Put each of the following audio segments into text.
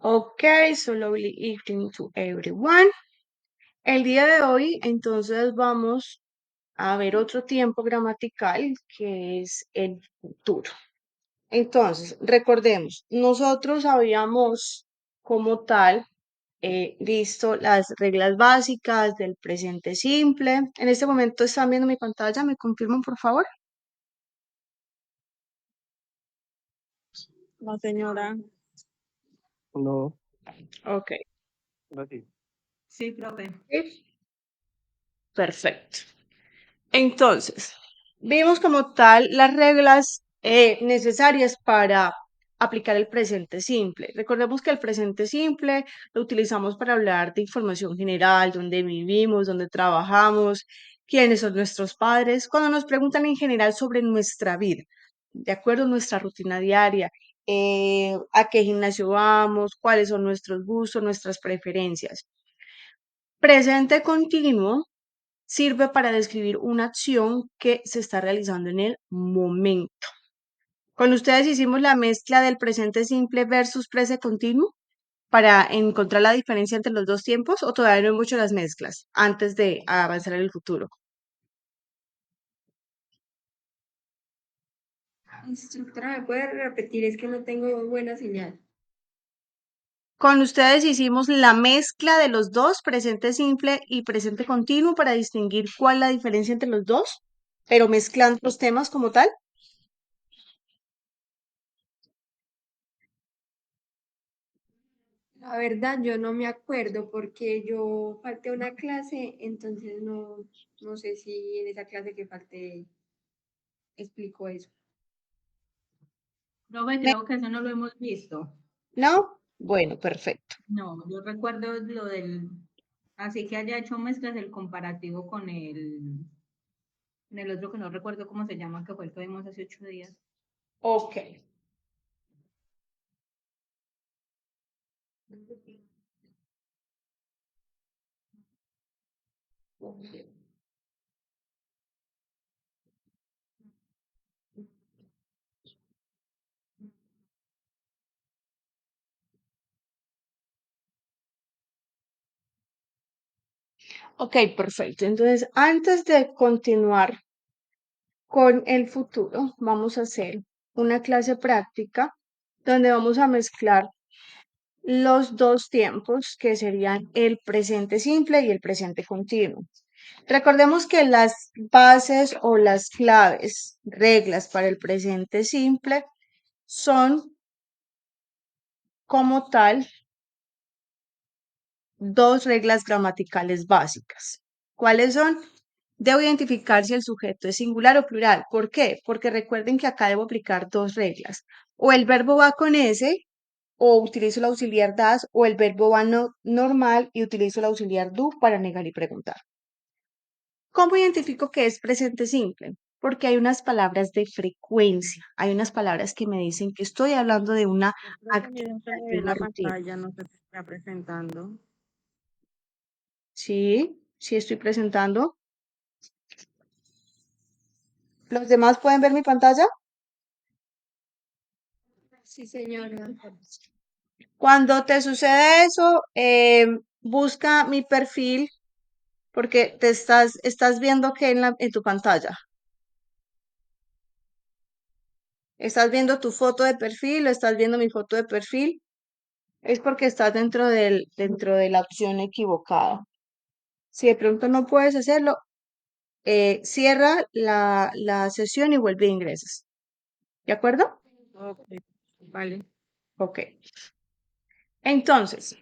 Okay, so lovely evening to everyone. El día de hoy, entonces, vamos a ver otro tiempo gramatical que es el futuro. Entonces, recordemos, nosotros habíamos como tal visto las reglas básicas del presente simple. En este momento están viendo mi pantalla, ¿me confirman, por favor? No, señora. No, Ok. gracias. Sí, profe. Sí. Perfecto. Entonces, vimos como tal las reglas necesarias para aplicar el presente simple. Recordemos que el presente simple lo utilizamos para hablar de información general, dónde vivimos, dónde trabajamos, quiénes son nuestros padres, cuando nos preguntan en general sobre nuestra vida, de acuerdo a nuestra rutina diaria, a qué gimnasio vamos, cuáles son nuestros gustos, nuestras preferencias. Presente continuo sirve para describir una acción que se está realizando en el momento. Con ustedes hicimos la mezcla del presente simple versus presente continuo para encontrar la diferencia entre los dos tiempos o todavía no hemos hecho las mezclas antes de avanzar en el futuro. Instructora, ¿me puede repetir? Es que no tengo buena señal. Con ustedes hicimos la mezcla de los dos, presente simple y presente continuo, para distinguir cuál es la diferencia entre los dos, pero mezclando los temas como tal. La verdad, yo no me acuerdo porque yo falté a una clase, entonces no sé si en esa clase que falté explicó eso. Profe, ¿Me- creo que eso no lo hemos visto. ¿No? Bueno, perfecto. No, yo recuerdo lo del, así que haya hecho mezclas del comparativo con el otro que no recuerdo cómo se llama, que fue el que vimos hace 8 días. Ok. Ok, perfecto. Entonces, antes de continuar con el futuro, vamos a hacer una clase práctica donde vamos a mezclar los dos tiempos, que serían el presente simple y el presente continuo. Recordemos que las bases o las claves, reglas para el presente simple son como tal dos reglas gramaticales básicas. ¿Cuáles son? Debo identificar si el sujeto es singular o plural. ¿Por qué? Porque recuerden que acá debo aplicar dos reglas. O el verbo va con S, o utilizo el auxiliar das, o el verbo va normal y utilizo el auxiliar do para negar y preguntar. ¿Cómo identifico que es presente simple? Porque hay unas palabras de frecuencia, hay unas palabras que me dicen que estoy hablando de una Profe, mira, no se actividad, me de ve una la rutina. pantalla, no se está presentando. Sí, sí estoy presentando. ¿Los demás pueden ver mi pantalla? Sí, señora. Cuando te sucede eso, busca mi perfil porque estás viendo que en tu pantalla. ¿Estás viendo tu foto de perfil o estás viendo mi foto de perfil? Es porque estás dentro de la opción equivocada. Si de pronto no puedes hacerlo, cierra la sesión y vuelve a ingresas. ¿De acuerdo? Ok, vale. Ok. Entonces,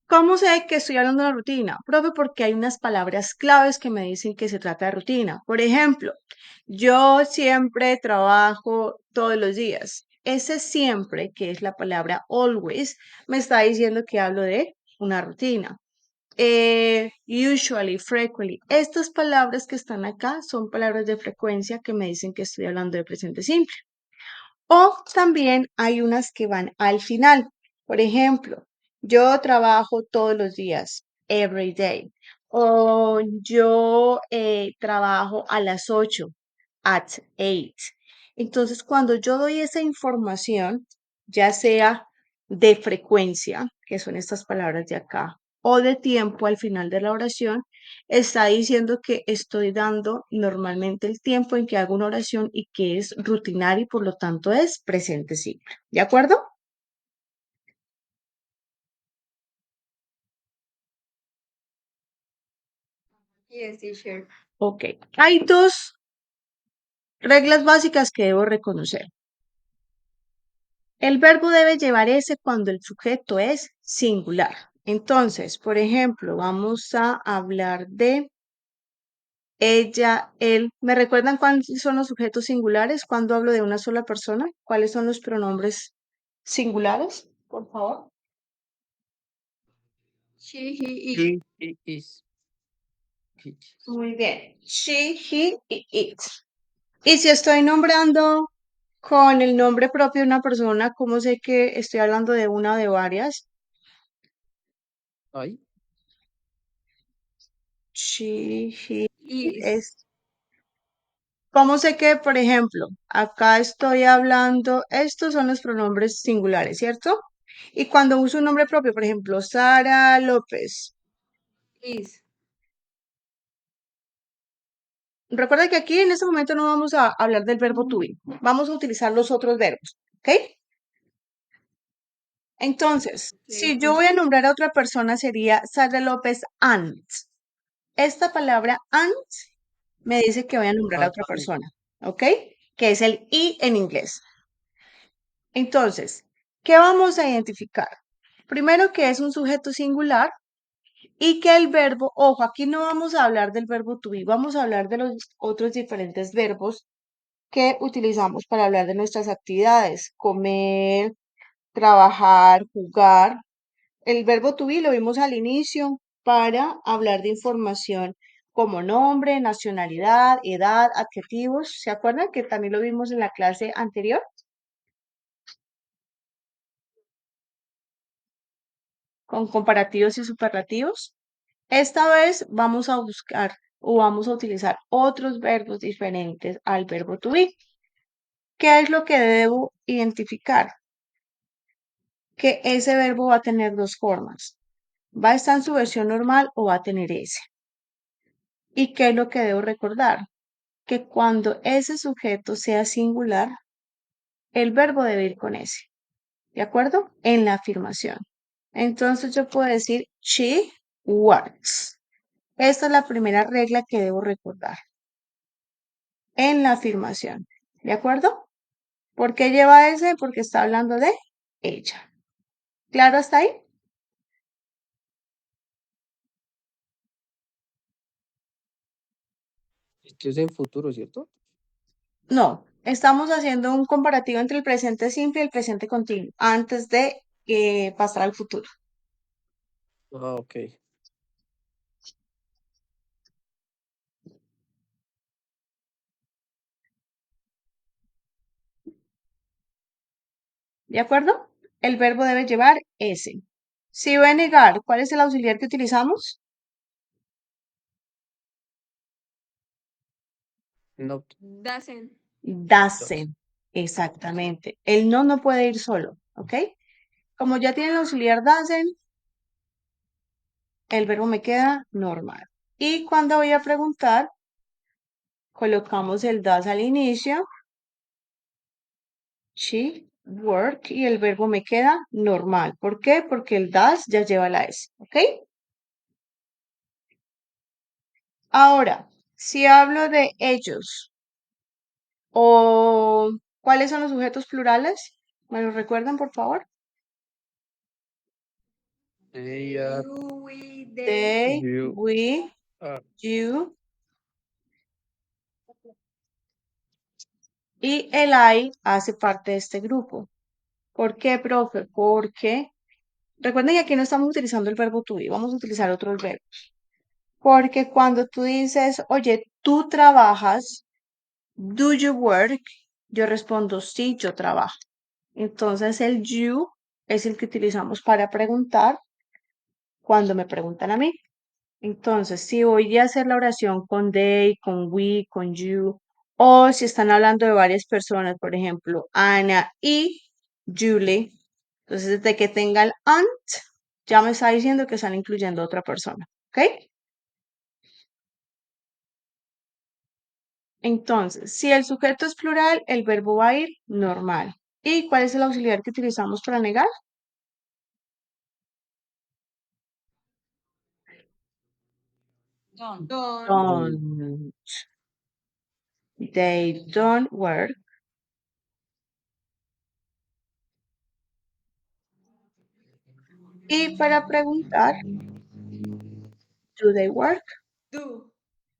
¿cómo sé que estoy hablando de una rutina? Profe, porque hay unas palabras claves que me dicen que se trata de rutina. Por ejemplo, yo siempre trabajo todos los días. Ese siempre, que es la palabra always, me está diciendo que hablo de una rutina. Usually, frequently. Estas palabras que están acá son palabras de frecuencia que me dicen que estoy hablando de presente simple. O también hay unas que van al final. Por ejemplo, yo trabajo todos los días, every day. O yo trabajo a las 8, at 8. Entonces, cuando yo doy esa información, ya sea de frecuencia, que son estas palabras de acá, o de tiempo al final de la oración, está diciendo que estoy dando normalmente el tiempo en que hago una oración y que es rutinario y por lo tanto es presente simple. ¿De acuerdo? Yes, teacher. Ok. Hay dos reglas básicas que debo reconocer. El verbo debe llevar ese cuando el sujeto es singular. Entonces, por ejemplo, vamos a hablar de ella, él. ¿Me recuerdan cuáles son los sujetos singulares cuando hablo de una sola persona? ¿Cuáles son los pronombres singulares? Por favor. She, he, it. He, is. He. Muy bien. She, he y it. Y si estoy nombrando con el nombre propio de una persona, ¿cómo sé que estoy hablando de una o de varias? I. She, he, Is. es. ¿Cómo sé que, por ejemplo, acá estoy hablando, estos son los pronombres singulares, ¿cierto? Y cuando uso un nombre propio, por ejemplo, Sara López. Is. Recuerda que aquí en este momento no vamos a hablar del verbo to be, vamos a utilizar los otros verbos, ¿ok? Entonces, Okay, si yo voy a teacher. nombrar a otra persona sería Sara López Ant. Esta palabra Ant me dice que voy a nombrar a otra And persona, ¿ok? Que es el I en inglés. Entonces, ¿qué vamos a identificar? Primero que es un sujeto singular y que el verbo, ojo, aquí no vamos a hablar del verbo to be, vamos a hablar de los otros diferentes verbos que utilizamos para hablar de nuestras actividades, comer, trabajar, jugar. El verbo to be lo vimos al inicio para hablar de información como nombre, nacionalidad, edad, adjetivos. ¿Se acuerdan que también lo vimos en la clase anterior? Con comparativos y superlativos. Esta vez vamos a buscar o vamos a utilizar otros verbos diferentes al verbo to be. ¿Qué es lo que debo identificar? Que ese verbo va a tener dos formas. ¿Va a estar en su versión normal o va a tener ese? ¿Y qué es lo que debo recordar? Que cuando ese sujeto sea singular, el verbo debe ir con ese. ¿De acuerdo? En la afirmación. Entonces yo puedo decir, she works. Esta es la primera regla que debo recordar en la afirmación. ¿De acuerdo? ¿Por qué lleva ese? Porque está hablando de ella. ¿Claro hasta ahí? esto es en futuro, ¿cierto? No, estamos haciendo un comparativo entre el presente simple y el presente continuo antes de pasar al futuro. Ah, ok. ¿De acuerdo? El verbo debe llevar ese. Si voy a negar, ¿cuál es el auxiliar que utilizamos? Not. Doesn't. Doesn't. Exactamente. El no puede ir solo, ¿ok? Como ya tiene el auxiliar doesn't, el verbo me queda normal. Y cuando voy a preguntar, colocamos el does al inicio, she, work, y el verbo me queda normal. ¿Por qué? Porque el does ya lleva la S, ¿ok? Ahora, si hablo de ellos, o ¿cuáles son los sujetos plurales? ¿Me lo recuerdan, por favor? They are. You, we, they. They, You we, are. you, y el I hace parte de este grupo. ¿Por qué, profe? Porque recuerden que aquí no estamos utilizando el verbo to be, vamos a utilizar otros verbos. Porque cuando tú dices, oye, tú trabajas, do you work? Yo respondo, sí, yo trabajo. Entonces el you es el que utilizamos para preguntar cuando me preguntan a mí. Entonces, si voy a hacer la oración con they, con we, con you, o si están hablando de varias personas, por ejemplo, Ana y Julie, Entonces, desde que tenga el ant, ya me está diciendo que están incluyendo a otra persona. ¿Ok? Entonces, si el sujeto es plural, el verbo va a ir normal. ¿Y cuál es el auxiliar que utilizamos para negar? Don. Don. Don't. They don't work. Y para preguntar, do they work? Do.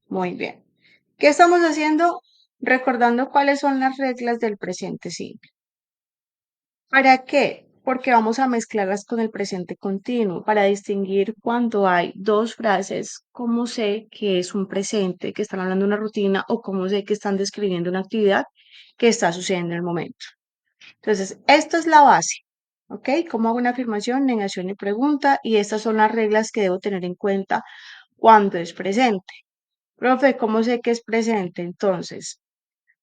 Muy bien. ¿Qué estamos haciendo? Recordando cuáles son las reglas del presente simple. ¿Para qué? Porque vamos a mezclarlas con el presente continuo para distinguir cuando hay dos frases, cómo sé que es un presente, que están hablando de una rutina, o cómo sé que están describiendo una actividad que está sucediendo en el momento. Entonces, esto es la base, ¿ok? ¿Cómo hago una afirmación, negación y pregunta? Y estas son las reglas que debo tener en cuenta cuando es presente. Profe, ¿cómo sé que es presente? Entonces,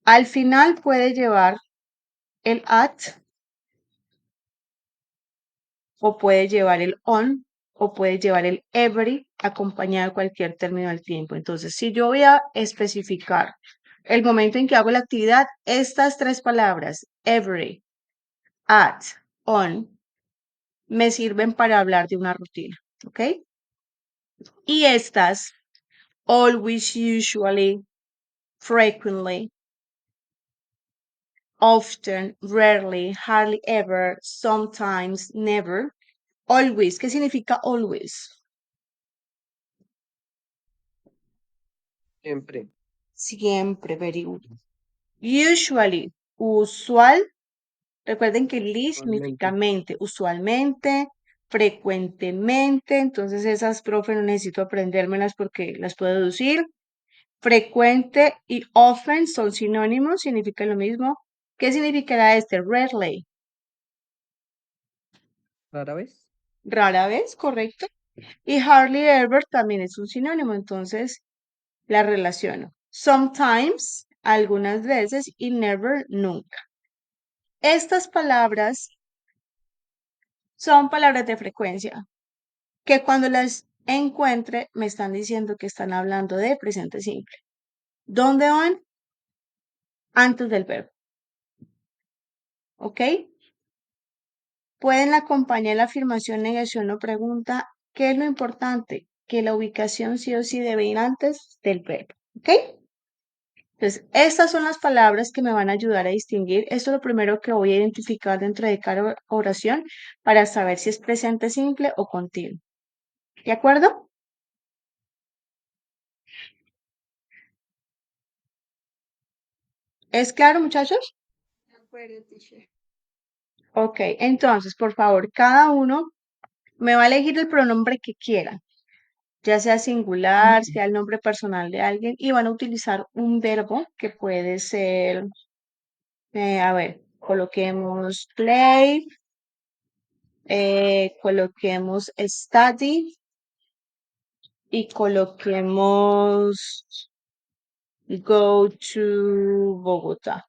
al final puede llevar el at, o puede llevar el on, o puede llevar el every, acompañado de cualquier término del tiempo. Entonces, si yo voy a especificar el momento en que hago la actividad, estas tres palabras, every, at, on, me sirven para hablar de una rutina, ¿ok? Y estas, always, usually, frequently, often, rarely, hardly ever, sometimes, never, always. ¿Qué significa always? Siempre. Siempre, very good. Usually, usual. Recuerden que li significa Actualmente. mente, usualmente, frecuentemente. Entonces esas, profe, no necesito aprendérmelas porque las puedo deducir. Frecuente y often son sinónimos, significan lo mismo. ¿Qué significará este? Rarely. ¿Rara vez? Rara vez, correcto. Y hardly ever también es un sinónimo, entonces la relaciono. Sometimes, algunas veces, y never, nunca. Estas palabras son palabras de frecuencia, que cuando las encuentre me están diciendo que están hablando de presente simple. ¿Dónde van? Antes del verbo. ¿Ok? Pueden acompañar la afirmación, negación o pregunta. ¿Qué es lo importante? Que la ubicación sí o sí debe ir antes del verbo. ¿Ok? Entonces, estas son las palabras que me van a ayudar a distinguir. Esto es lo primero que voy a identificar dentro de cada oración para saber si es presente simple o continuo. ¿De acuerdo? ¿Es claro, muchachos? De acuerdo, teacher. Ok, entonces, por favor, cada uno me va a elegir el pronombre que quiera, ya sea singular, sea el nombre personal de alguien, y van a utilizar un verbo que puede ser, a ver, coloquemos play, coloquemos study y coloquemos go to Bogotá.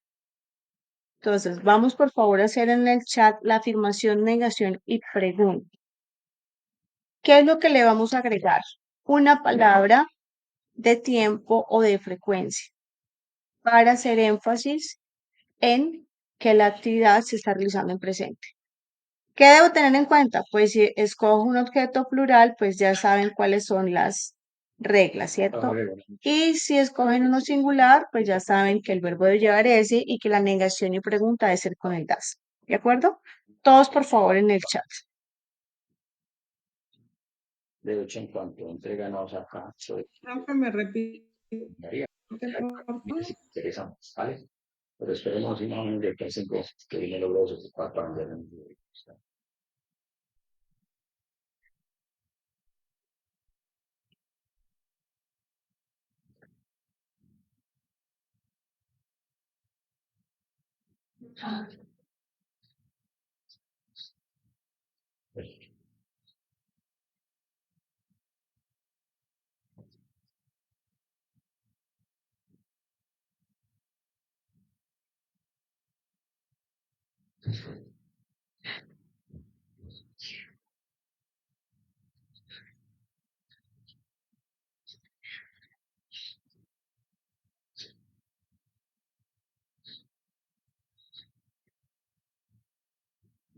Entonces, vamos por favor a hacer en el chat la afirmación, negación y pregunta. ¿Qué es lo que le vamos a agregar? Una palabra de tiempo o de frecuencia para hacer énfasis en que la actividad se está realizando en presente. ¿Qué debo tener en cuenta? Pues si escojo un objeto plural, pues ya saben cuáles son las reglas, ¿cierto? Y si escogen uno singular, pues ya saben que el verbo debe llevar ese y que la negación y pregunta debe ser con el das. ¿De acuerdo? Todos, por favor, en el chat. De hecho, en cuanto entregamos acá, soy Profe, ¿me repite, María, por favor? es interesante, ¿vale? Pero esperemos si no de que 5 que viene los 4 años de la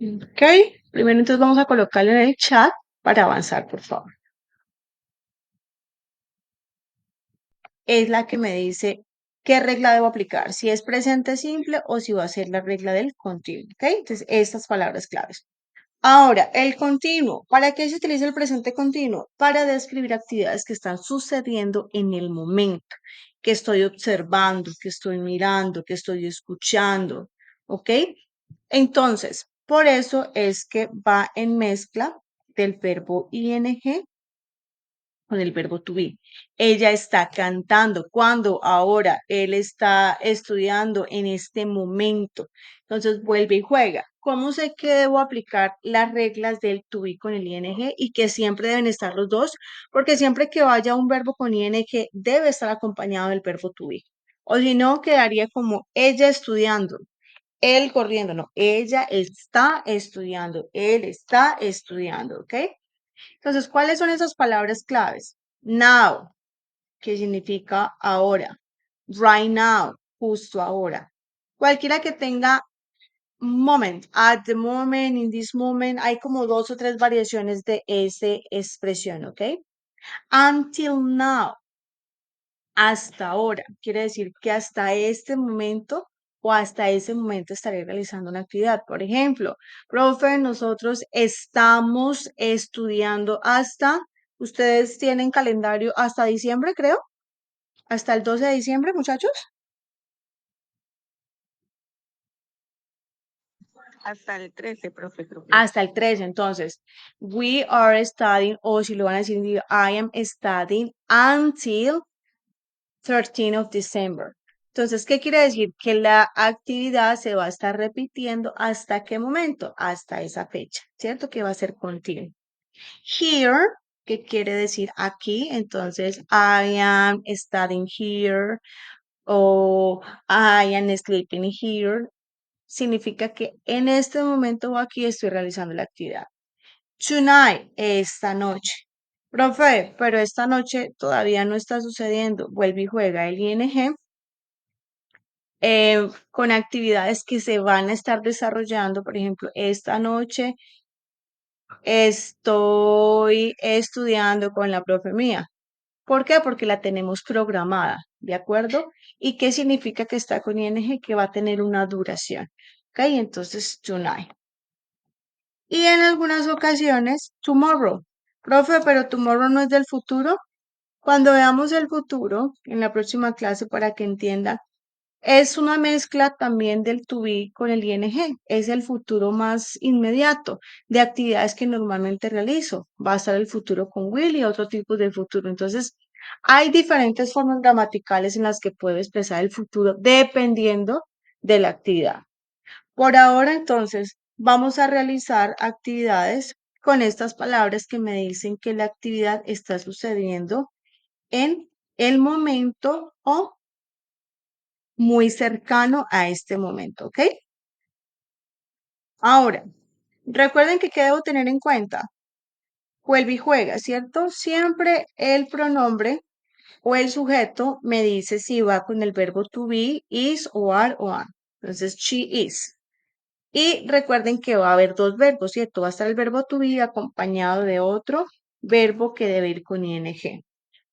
Ok, primero entonces vamos a colocarlo en el chat para avanzar, por favor. Es la que me dice qué regla debo aplicar, si es presente simple o si va a ser la regla del continuo. ¿Ok? Entonces, estas palabras claves. Ahora, el continuo. ¿Para qué se utiliza el presente continuo? Para describir actividades que están sucediendo en el momento, que estoy observando, que estoy mirando, que estoy escuchando. ¿Ok? Entonces, por eso es que va en mezcla del verbo ing con el verbo to be. Ella está cantando. ¿Cuándo? Ahora. Él está estudiando en este momento. Entonces vuelve y juega. ¿Cómo sé que debo aplicar las reglas del to be con el ing y que siempre deben estar los dos? Porque siempre que vaya un verbo con ing debe estar acompañado del verbo to be. O si no, quedaría como ella estudiando, él corriendo. No, ella está estudiando, él está estudiando, ¿ok? Entonces, ¿cuáles son esas palabras claves? Now, que significa ahora. Right now, justo ahora. Cualquiera que tenga moment, at the moment, in this moment, hay como 2 o 3 variaciones de esa expresión, ¿ok? Until now, hasta ahora. Quiere decir que hasta este momento o hasta ese momento estaré realizando una actividad. Por ejemplo, profe, nosotros estamos estudiando hasta, ustedes tienen calendario hasta diciembre, creo, hasta el 12 de diciembre, muchachos. Hasta el 13, profe, creo que. Hasta el 13. Entonces, we are studying, o si lo van a decir, I am studying until 13 of December. Entonces, ¿qué quiere decir? Que la actividad se va a estar repitiendo hasta qué momento, hasta esa fecha, ¿cierto? Que va a ser continuo. Here, ¿qué quiere decir aquí? Entonces, I am studying here o I am sleeping here. Significa que en este momento o aquí estoy realizando la actividad. Tonight, esta noche. Profe, pero esta noche todavía no está sucediendo. Vuelve y juega el ing con actividades que se van a estar desarrollando. Por ejemplo, esta noche estoy estudiando con la profe mía. ¿Por qué? Porque la tenemos programada, ¿de acuerdo? ¿Y qué significa que está con ing? Que va a tener una duración. ¿Ok? Entonces, tonight. Y en algunas ocasiones, tomorrow. Profe, pero tomorrow no es del futuro. Cuando veamos el futuro, en la próxima clase, para que entiendan, es una mezcla también del to be con el ing. Es el futuro más inmediato de actividades que normalmente realizo. Va a estar el futuro con will y otro tipo de futuro. Entonces, hay diferentes formas gramaticales en las que puedo expresar el futuro dependiendo de la actividad. Por ahora, entonces, vamos a realizar actividades con estas palabras que me dicen que la actividad está sucediendo en el momento o muy cercano a este momento, ¿ok? Ahora, recuerden que ¿qué debo tener en cuenta? Vuelve y juega, ¿cierto? Siempre el pronombre o el sujeto me dice si va con el verbo to be, is o are o am. Entonces, she is. Y recuerden que va a haber 2 verbos, ¿cierto? Va a estar el verbo to be acompañado de otro verbo que debe ir con ing.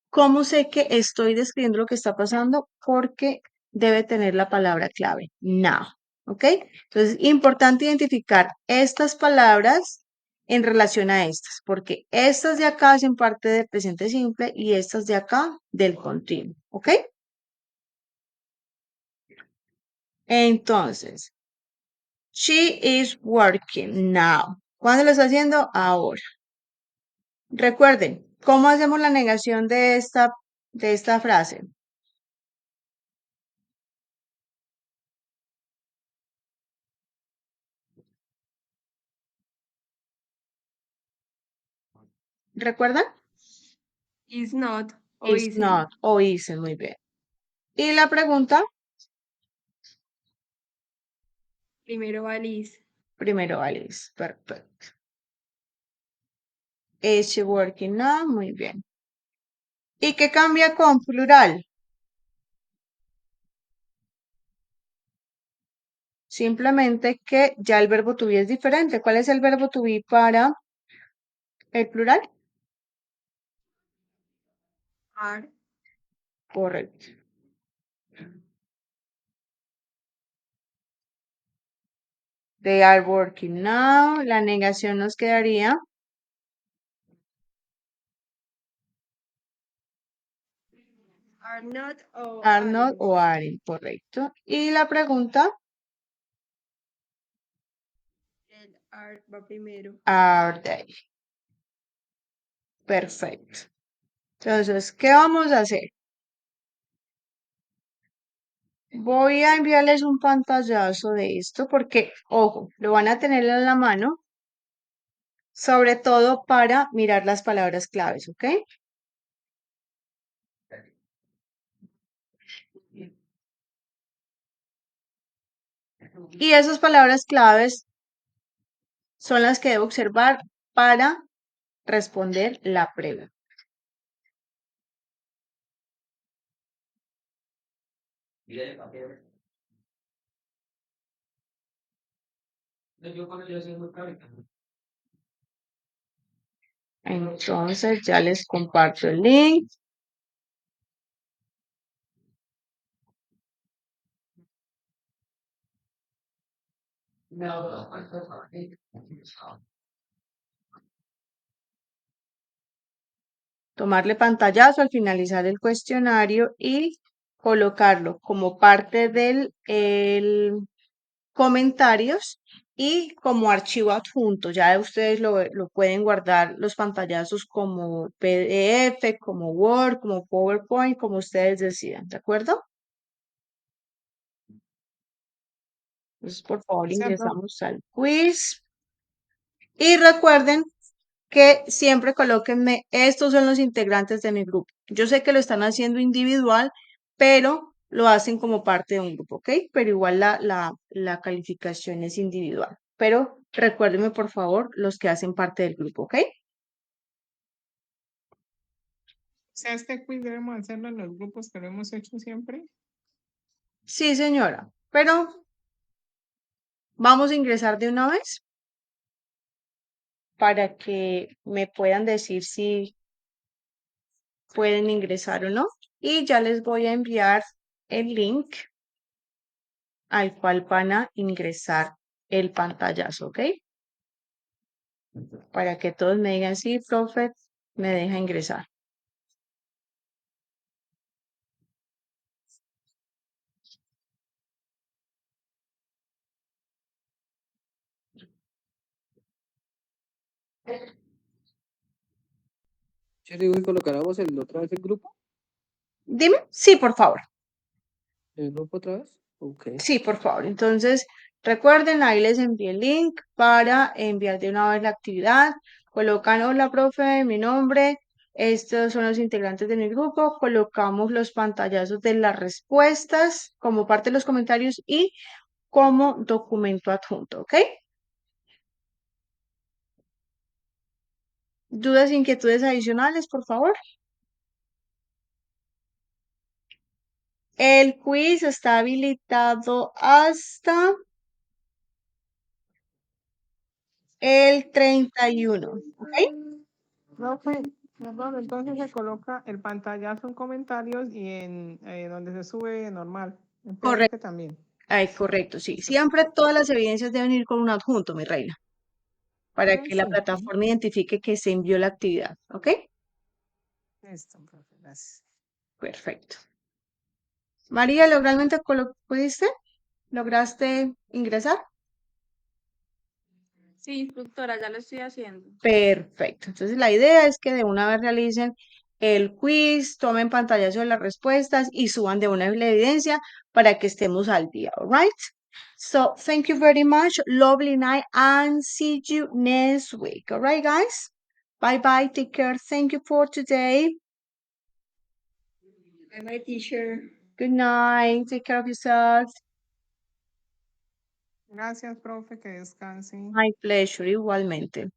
¿Cómo sé que estoy describiendo lo que está pasando? Porque debe tener la palabra clave, now. ¿Ok? Entonces, importante identificar estas palabras en relación a estas, porque estas de acá hacen parte del presente simple y estas de acá del continuo. ¿Ok? Entonces, she is working now. ¿Cuándo lo está haciendo? Ahora. Recuerden, ¿cómo hacemos la negación de esta frase? ¿Recuerdan? Is not o Is isn't. not o isn't, muy bien. Y la pregunta, Primero va el is. primero Alice, perfecto. Is she working now? Muy bien. ¿Y qué cambia con plural? Simplemente que ya el verbo to be es diferente. ¿Cuál es el verbo to be para el plural? Are. Correcto. They are working now. La negación nos quedaría Are not o are not aren't. o aren't. Correcto. Y la pregunta, El are va primero. are they. Perfecto. Entonces, ¿qué vamos a hacer? Voy a enviarles un pantallazo de esto porque, ojo, lo van a tener en la mano, sobre todo para mirar las palabras claves, ¿ok? Y esas palabras claves son las que debo observar para responder la pregunta. Entonces ya les comparto el link. Tomarle pantallazo al finalizar el cuestionario y colocarlo como parte del comentarios y como archivo adjunto. Ya ustedes lo pueden guardar los pantallazos como PDF, como Word, como PowerPoint, como ustedes decidan, ¿de acuerdo? Entonces, por favor, Sí, profe. ingresamos al quiz. Y recuerden que siempre colóquenme, estos son los integrantes de mi grupo. Yo sé que lo están haciendo individual, pero lo hacen como parte de un grupo, ¿ok? Pero igual la calificación es individual. Pero recuérdenme, por favor, los que hacen parte del grupo, ¿ok? O sea, este quiz debemos hacerlo en los grupos que lo hemos hecho siempre. Sí, señora, pero vamos a ingresar de una vez para que me puedan decir si pueden ingresar o no. Y ya les voy a enviar el link al cual van a ingresar el pantallazo, ¿ok? Para que todos me digan, sí, profe, me deja ingresar. Yo digo que colocáramos otra vez el grupo. Dime, sí, por favor. ¿El grupo otra vez? Ok. Sí, por favor. Entonces, recuerden, ahí les envié el link para enviar de una vez la actividad. Colocan, hola, profe, mi nombre. Estos son los integrantes de mi grupo. Colocamos los pantallazos de las respuestas como parte de los comentarios y como documento adjunto, ¿ok? ¿Dudas, inquietudes adicionales, por favor? El quiz está habilitado hasta el 31, ¿ok? Profe, perdón, entonces se coloca el pantallazo en comentarios y en donde se sube normal, en Correcto. PDF también. Ay, correcto, sí. Siempre todas las evidencias deben ir con un adjunto, mi reina, para Ok, que la sí. plataforma identifique que se envió la actividad, ¿ok? Listo, profe, gracias. Perfecto. María, ¿realmente pudiste? ¿Lograste ingresar? Sí, instructora, ya lo estoy haciendo. Perfecto. Entonces la idea es que de una vez realicen el quiz, tomen pantallazo de las respuestas y suban de una vez la evidencia para que estemos al día, all right? So thank you very much. Lovely night and see you next week. All right, guys? Bye bye. Take care. Thank you for today. Bye bye, teacher. Good night. Take care of yourself. Gracias, profe, que descanse. My pleasure, igualmente.